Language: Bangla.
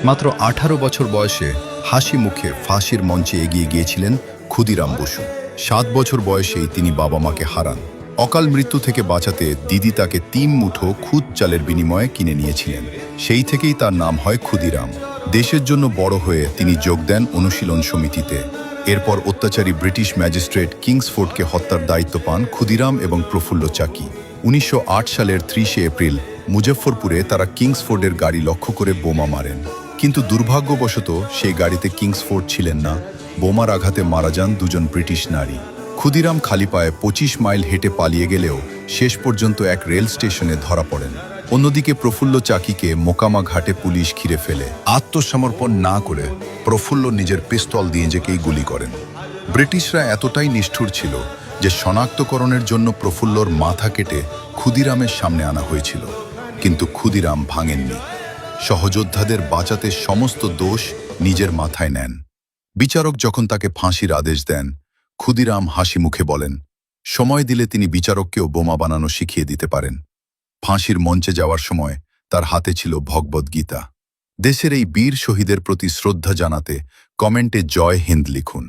মাত্র 18 বছর বয়সে হাসি মুখে ফাঁসির মঞ্চে এগিয়ে গিয়েছিলেন ক্ষুদিরাম বসু। 7 বছর বয়সেই তিনি বাবা মাকে হারান। অকাল মৃত্যু থেকে বাঁচাতে দিদি তাকে 3 মুঠো খুদ চালের বিনিময়ে কিনে নিয়েছিলেন। সেই থেকেই তার নাম হয় ক্ষুদিরাম। দেশের জন্য বড় হয়ে তিনি যোগ দেন অনুশীলন সমিতিতে। এরপর অত্যাচারী ব্রিটিশ ম্যাজিস্ট্রেট কিংসফোর্ডকে হত্যার দায়িত্ব পান ক্ষুদিরাম এবং প্রফুল্ল চাকি। 1908 সালের 30 এপ্রিল মুজফ্ফরপুরে তারা কিংসফোর্ডের গাড়ি লক্ষ্য করে বোমা মারেন। কিন্তু দুর্ভাগ্যবশত সেই গাড়িতে কিংসফোর্ড ছিলেন না। বোমার আঘাতে মারা যান দুজন ব্রিটিশ নারী। ক্ষুদিরাম খালি পায়ে 25 মাইল হেঁটে পালিয়ে গেলেও শেষ পর্যন্ত এক রেল স্টেশনে ধরা পড়েন। অন্যদিকে প্রফুল্ল চাকিকে মোকামা ঘাটে পুলিশ ঘিরে ফেলে। আত্মসমর্পণ না করে প্রফুল্ল নিজের পিস্তল দিয়ে নিজেকেই গুলি করেন। ব্রিটিশরা এতটাই নিষ্ঠুর ছিল যে শনাক্তকরণের জন্য প্রফুল্লর মাথা কেটে ক্ষুদিরামের সামনে আনা হয়েছিল, কিন্তু ক্ষুদিরাম ভাঙেননি। সহযোদ্ধাদের বাঁচাতে সমস্ত দোষ নিজের মাথায় নেন। বিচারক যখন তাকে ফাঁসির আদেশ দেন, ক্ষুদিরাম হাসি মুখে বলেন, সময় দিলে তিনি বিচারককেও বোমা বানানো শিখিয়ে দিতে পারেন। ফাঁসির মঞ্চে যাওয়ার সময় তার হাতে ছিল ভগবদ্গীতা। দেশের এই বীর শহীদের প্রতি শ্রদ্ধা জানাতে কমেন্টে জয় হিন্দ লিখুন।